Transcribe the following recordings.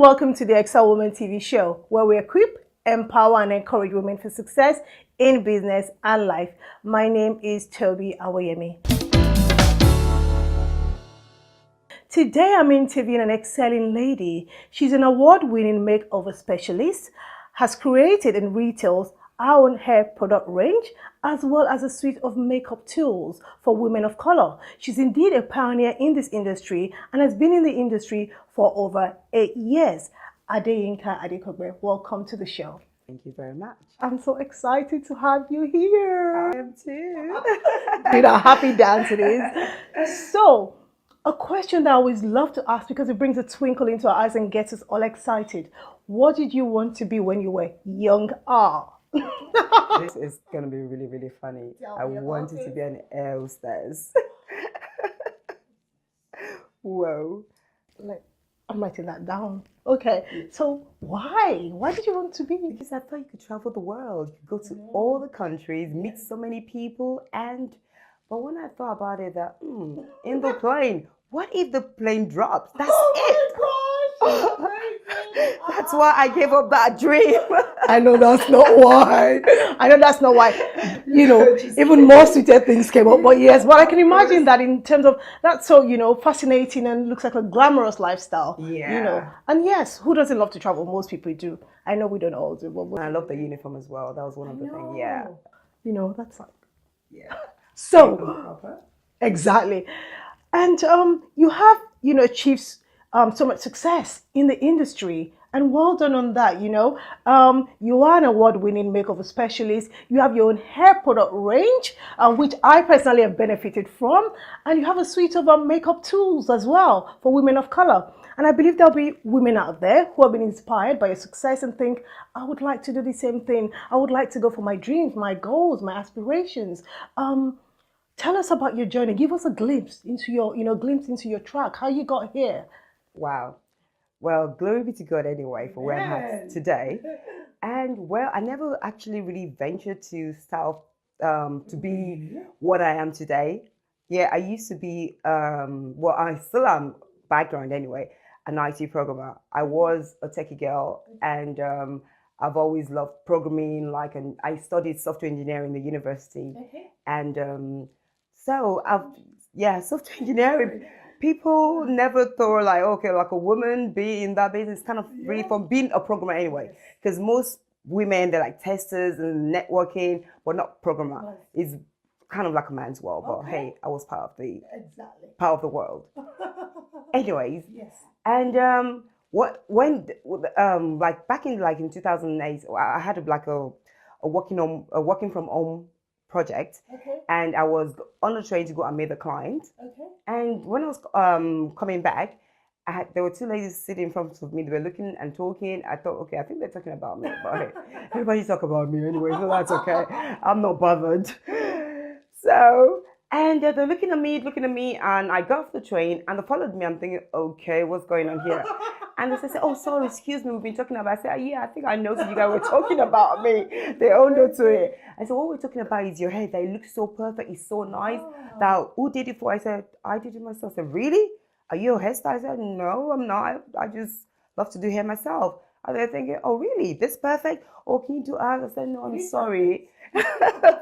welcome to the Excel Woman TV show, where we equip, empower, and encourage women for success in business and life. My name is Tobi. Today, I'm interviewing an excelling lady. She's an award-winning makeover specialist, has created and retails our own hair product range, as well as a suite of makeup tools for women of color. She's indeed a pioneer in this industry and has been in the industry for over 8 years. Adeyinka Adekogbe, welcome to the show. Thank you very much. I'm so excited to have you here. I am too. Did a happy dance it is. So, a question that I always love to ask because it brings a twinkle into our eyes and gets us all excited. What did you want to be when you were younger? This is going to be really, really funny. I wanted to be an air hostess. Whoa. I'm writing that down. Okay, so why? Why did you want to be? Because I thought you could travel the world. You could go to all the countries, meet so many people, but when I thought about it, that in the plane, what if the plane drops? That's it. Oh my gosh! That's why I gave up that dream. I know that's not why. You know, even more sweeter things came up. But yes, but I can imagine that in terms of that's so, fascinating and looks like a glamorous lifestyle. Yeah. And yes, who doesn't love to travel? Most people do. I know we don't all do. But I love the uniform as well. That was one of the things. Yeah. That's like. Yeah. So, exactly. And you have, achieved so much success in the industry. And well done on that, you are an award-winning makeover specialist. You have your own hair product range, which I personally have benefited from. And you have a suite of makeup tools as well for women of color. And I believe there'll be women out there who have been inspired by your success and think, I would like to do the same thing. I would like to go for my dreams, my goals, my aspirations. Tell us about your journey. Give us a glimpse into your track, how you got here. Wow. Well, glory be to God anyway for where I'm at today. And well, I never actually really ventured to to be what I am today. Yeah, I used to be, I still am background anyway, an IT programmer. I was a techie girl and I've always loved programming, I studied software engineering in the university. Okay. And software engineering. People never thought like a woman be in that business, kind of really from being a programmer anyway. Because most women, they're like testers and networking, but not programmer. It's kind of like a man's world. But hey, I was part of the world. Anyways, yes. And back in 2008, I had a working from home project. Okay. And I was on the train to go and meet the client. Okay. And when I was coming back, there were two ladies sitting in front of me. They were looking and talking. I thought, okay, I think they're talking about me. But hey, everybody talk about me anyway, so that's okay. I'm not bothered. So, and they're looking at me, and I got off the train, and they followed me. I'm thinking, okay, what's going on here? And they said, oh, sorry, excuse me, we've been talking about. I said, yeah, I think I noticed you guys were talking about me. They owned up to it. I said, what we're talking about is your hair. That it looks so perfect. It's so nice. That who did it for? I said, I did it myself. I said, really? Are you a hairstylist? I said, no, I'm not. I just love to do hair myself. And they're thinking, oh, really? This perfect? Oh, can you do ours? I said, no, I'm sorry.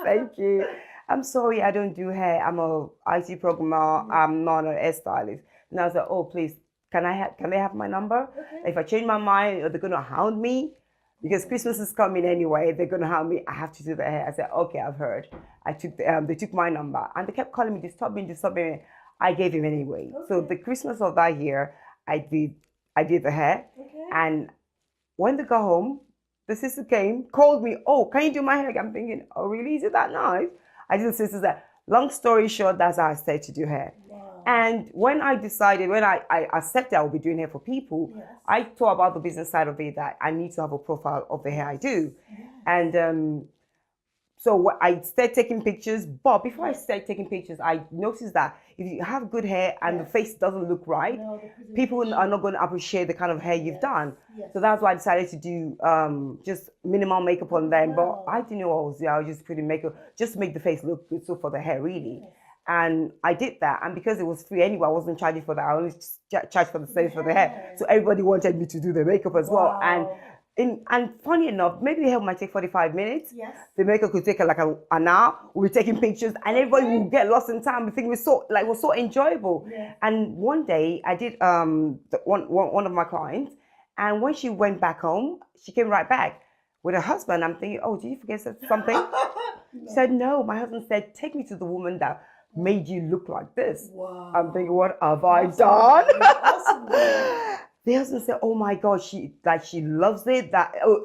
Thank you. I'm sorry, I don't do hair. I'm a IT programmer. I'm not a hairstylist. And I was like, oh, please, can they have my number? Okay. If I change my mind, are they going to hound me? Because Christmas is coming anyway. They're going to hound me. I have to do the hair. I said, okay, I've heard. They took my number. And they kept calling me, disturbing me. I gave him anyway. Okay. So the Christmas of that year, I did the hair. Okay. And when they got home, the sister came, called me, oh, can you do my hair? I'm thinking, oh, really? Is it that nice? I did the sisters that. Long story short, that's how I started to do hair. Wow. And when I accepted I would be doing hair for people, yes. I thought about the business side of it, that I need to have a profile of the hair I do. Yes. And so I started taking pictures, but before I started taking pictures, I noticed that if you have good hair and yes. the face doesn't look right, people are not going to appreciate the kind of hair you've yes. done. Yes. So that's why I decided to do just minimal makeup on them. But I didn't know what I was doing. I was just putting makeup just to make the face look good, so for the hair really. Yes. And I did that, and because it was free anyway, I wasn't charging for that. I only charged for the service for the hair. So everybody wanted me to do the makeup as well. And funny enough, maybe the hair might take 45 minutes. Yes. The makeup could take like an hour. We were taking pictures, and everybody would get lost in time. The thing was so enjoyable. Yeah. And one day I did one of my clients, and when she went back home, she came right back with her husband. I'm thinking, oh, did you forget something? She said, no. My husband said, take me to the woman that made you look like this. Wow. I'm thinking, what have I done? The husband said, oh my God, she loves it,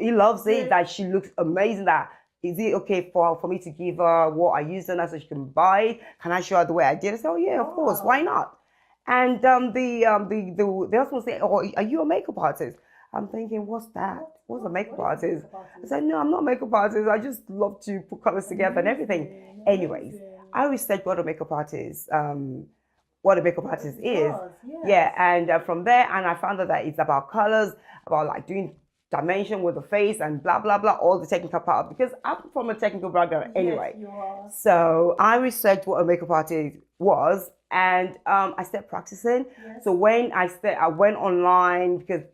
he loves it, that she looks amazing, that is it okay for me to give her what I used on her so she can buy it? Can I show her the way I did? I said, oh yeah, of course, why not? And the husband said, oh, are you a makeup artist? I'm thinking, what's that? What's a makeup artist? I said, no, I'm not a makeup artist. I just love to put colors together and everything. Anyways, I researched what a makeup artist is. Yeah, and from there, and I found out that it's about colors, about like doing dimension with the face and blah blah blah, all the technical part, because I'm from a technical background anyway. You are. So I researched what a makeup artist was, and I started practicing. So when I went online, because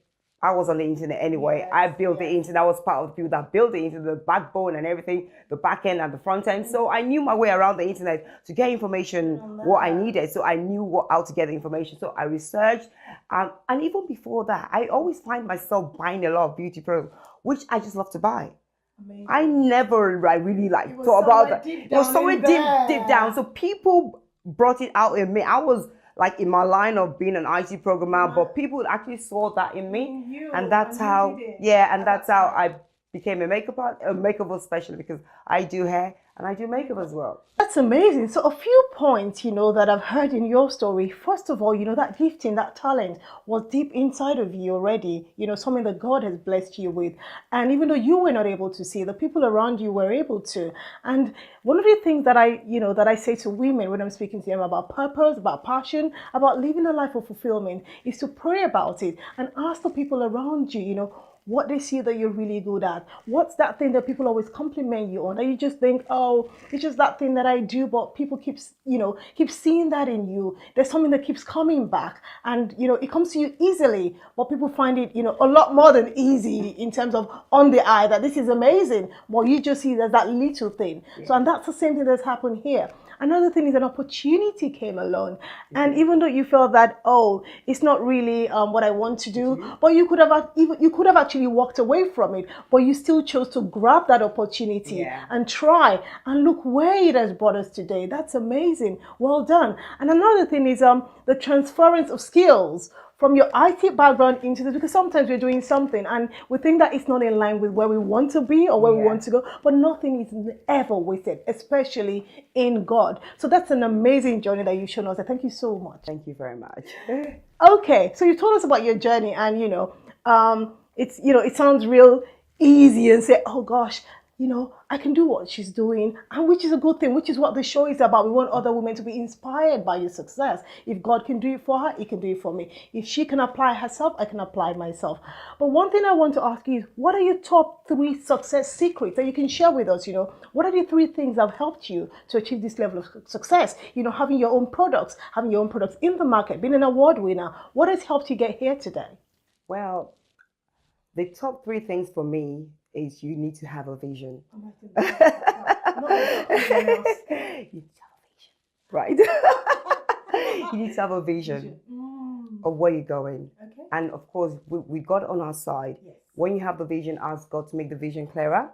I was on the internet anyway. I built the internet. I was part of the people that built the internet, the backbone and everything, the back end and the front end. So I knew my way around the internet to get information, what I needed. So I knew how to get the information. So I researched. And even before that, I always find myself buying a lot of beauty products, which I just love to buy. Amazing. I never really thought about that. It was somewhere deep down. So people brought it out in me. I was like in my line of being an IT programmer, but people actually saw that in me, and that's how I became a makeup specialist, because I do hair and I do makeup as well. That's amazing. So a few points, that I've heard in your story. First of all, that gifting, that talent was deep inside of you already, something that God has blessed you with. And even though you were not able to see, the people around you were able to. And one of the things that I say to women when I'm speaking to them about purpose, about passion, about living a life of fulfillment, is to pray about it and ask the people around you, what they see that you're really good at. What's that thing that people always compliment you on, that you just think, oh, it's just that thing that I do, but people keep seeing that in you. There's something that keeps coming back, and it comes to you easily, but people find it a lot more than easy in terms of on the eye, that this is amazing, but you just see there's that little thing. So, and that's the same thing that's happened here. Another thing is an opportunity came along, and even though you felt that, oh, it's not really what I want to do, but you could have actually walked away from it, but you still chose to grab that opportunity and try, and look where it has brought us today. That's amazing. Well done. And another thing is the transference of skills from your IT background into this, because sometimes we're doing something and we think that it's not in line with where we want to be or where we want to go, but nothing is ever wasted, especially in God. So that's an amazing journey that you've shown us. Thank you so much. Thank you very much. Okay, so you told us about your journey, and it sounds real easy and say, oh gosh, I can do what she's doing, and which is a good thing, which is what the show is about. We want other women to be inspired by your success. If God can do it for her, He can do it for me. If she can apply herself, I can apply myself. But one thing I want to ask you is, what are your top 3 success secrets that you can share with us? What are the 3 things that have helped you to achieve this level of success? Having your own products, in the market, being an award winner. What has helped you get here today? Well, the top 3 things for me is you need to have a vision. You need to have a vision, right? You need to have a vision of where you're going. Okay. And of course, we got on our side. Yes. When you have the vision, ask God to make the vision clearer,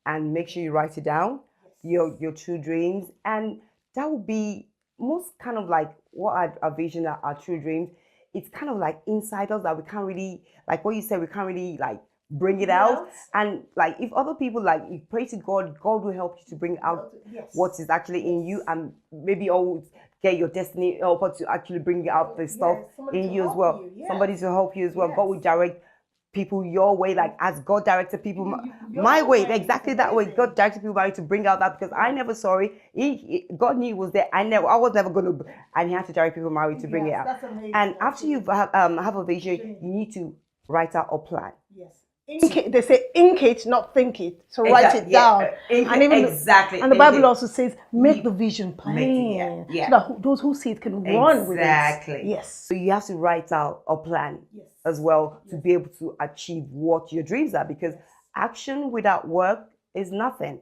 and make sure you write it down, your true dreams. And that would be most kind of like what our vision, our true dreams. It's kind of like inside us that we can't really, like what you said, we can't really like bring it out. And like if other people, like you pray to God, God will help you to bring out what is actually in you, and maybe always get your destiny helper to actually bring out the stuff in you as well. Somebody to help you as well. God will direct people your way, like as God directed people my way, exactly that way. God directed people my way to bring out that, because I never saw it. God knew it was there. I was never going to, and He had to direct people my way to bring it out. And after you have a vision, you need to write out a plan. Yes. They say ink it, not think it. So write it down. And even exactly. And the Bible also says, make the vision plain. So that those who see it can run with it. Exactly. Yes. So you have to write out a plan as well to be able to achieve what your dreams are, because action without work is nothing.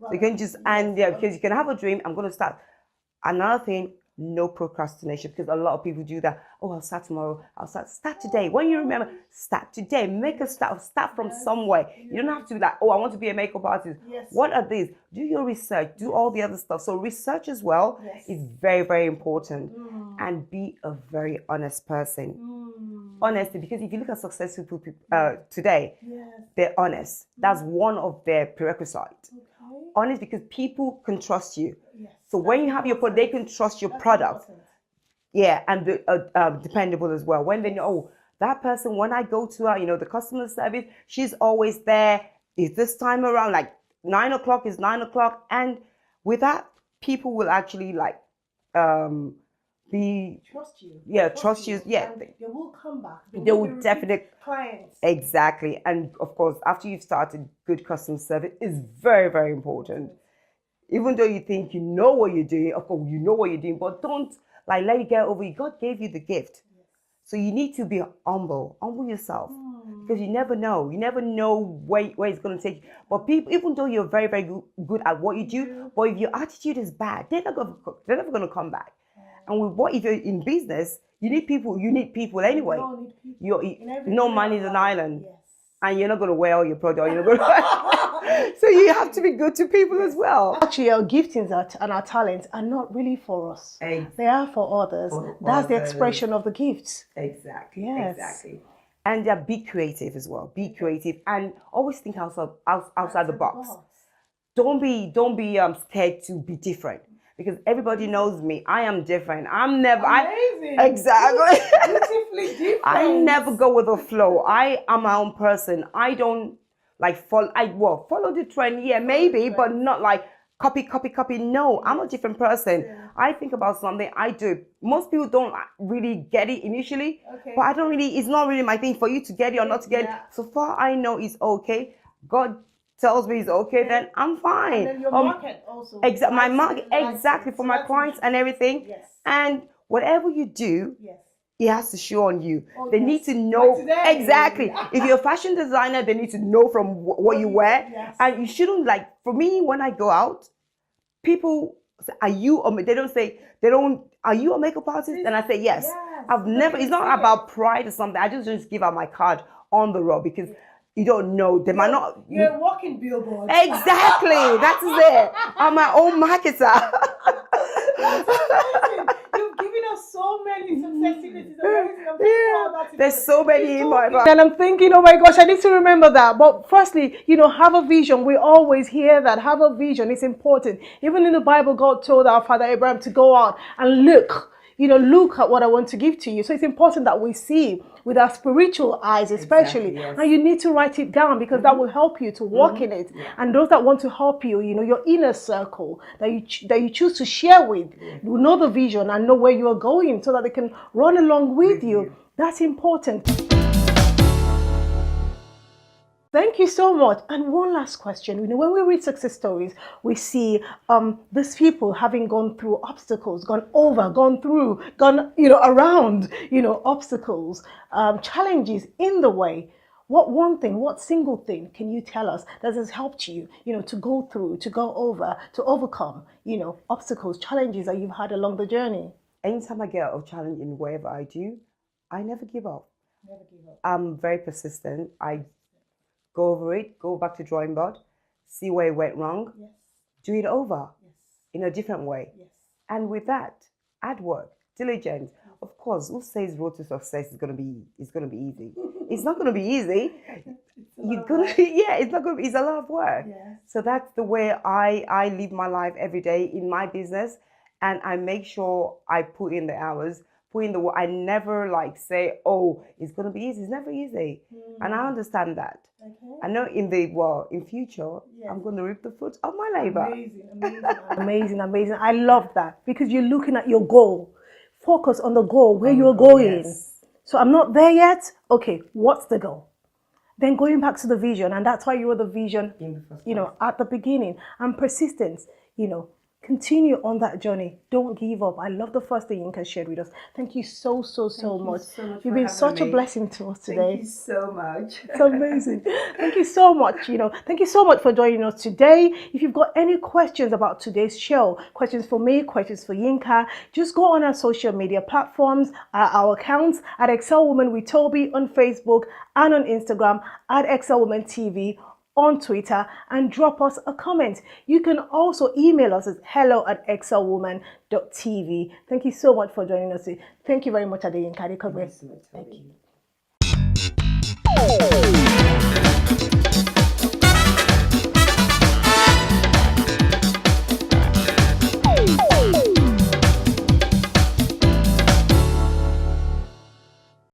So you can just, because you can have a dream, I'm going to start. Another thing, no procrastination, because a lot of people do that. Oh, I'll start tomorrow. I'll start today. When you remember, start today. Make a start from somewhere. You don't have to be like, oh, I want to be a makeup artist. What are these? Do your research. Do all the other stuff. So research as well is very, very important. And be a very honest person. Honesty, because if you look at successful people today, they're honest. That's one of their prerequisites. Honest, because people can trust you. So when you have your product, they can trust your product. And dependable as well. When they know, oh, that person, when I go to her, the customer service, she's always there. Is this time around, like 9 o'clock is 9 o'clock. And with that, people will actually trust you. Trust you. And they will come back. They will definitely clients. Exactly. And of course, after you've started, good customer service is very, very important. Even though you think you know what you're doing, of course you know what you're doing, but don't let it get over you. God gave you the gift. So you need to be humble yourself, because you never know. You never know where it's going to take you. But people, even though you're very, very good at what you do, but if your attitude is bad, they're never going to come back. And if you're in business, you need people. You need people anyway. No man is an island, and you're not going to wear all your product. You're not going to. So you have to be good to people as well. Actually, our giftings and our talents are not really for us. They are for others. That's the expression of the gifts. Exactly. Yes. Exactly. And be creative as well. Be creative and always think outside the box. Don't be scared to be different. Because everybody knows me. I am different. I'm never. Amazing. Exactly. Beautifully different. I never go with the flow. I am my own person. I don't follow the trend. Yeah, maybe, but not like copy. No, I'm a different person. I think about something. I do. Most people don't really get it initially, but I don't really. It's not really my thing for you to get it or not to get it. So far, I know it's okay. God tells me it's okay, then I'm fine. And then your market also. My market, exactly, for my clients and everything. And whatever you do, it has to show on you. They need to know. Exactly. If you're a fashion designer, they need to know from what you wear. And you shouldn't, for me, when I go out, people say, are you a makeup artist? And I say, yes. I've never, it's not about pride or something. I just give out my card on the road, because you don't know. They might not. You're a walking billboard. Exactly. That's it. I'm my own marketer. You've given us so many success secrets. There's so many in my book. And I'm thinking, oh my gosh, I need to remember that. But firstly, have a vision. We always hear that. Have a vision. It's important. Even in the Bible, God told our father Abraham to go out and look at what I want to give to you. So it's important that we see with our spiritual eyes, especially. And you need to write it down, because that will help you to walk in it. And those that want to help you, your inner circle that you choose to share with, will know the vision and know where you are going, so that they can run along with you. That's important. Thank you so much. And one last question. When we read success stories, we see these people having gone through obstacles, gone around, obstacles, challenges in the way. What single thing can you tell us that has helped you, to go through, to go over, to overcome, obstacles, challenges that you've had along the journey? Anytime I get a challenge in whatever I do, I never give up. I'm very persistent. I go over it, go back to drawing board, see where it went wrong, do it over in a different way. And with that, add work, diligence. Of course, who says road to success is gonna be easy? It's not gonna be easy. It's not gonna be, it's a lot of work. So that's the way I live my life every day in my business, and I make sure I put in the hours. I never say, oh, it's going to be easy. It's never easy. And I understand that. I know in future, I'm going to reap the fruits of my labor. Amazing. I love that, because you're looking at your goal. Focus on the goal, where you're going. So I'm not there yet. Okay, what's the goal? then going back to the vision, and that's why you were the vision, In the first you know, place. at the beginning, and persistence, you know, continue on that journey. Don't give up. I love the first thing Yinka shared with us. Thank you so Thank you much. so much You've for been having such a me. blessing to us today. Thank you so much. It's amazing. Thank you so much. You know, thank you so much for joining us today. If you've got any questions about today's show, questions for me, questions for Yinka, just go on our social media platforms, our accounts at Excel Woman with Tobi on Facebook and on Instagram at Excel Woman TV on Twitter, and drop us a comment. You can also email us at hello@excelwoman.tv. Thank you so much for joining us. Thank you very much, Adeyinka Adekogbe. Thank you so much, Tobi.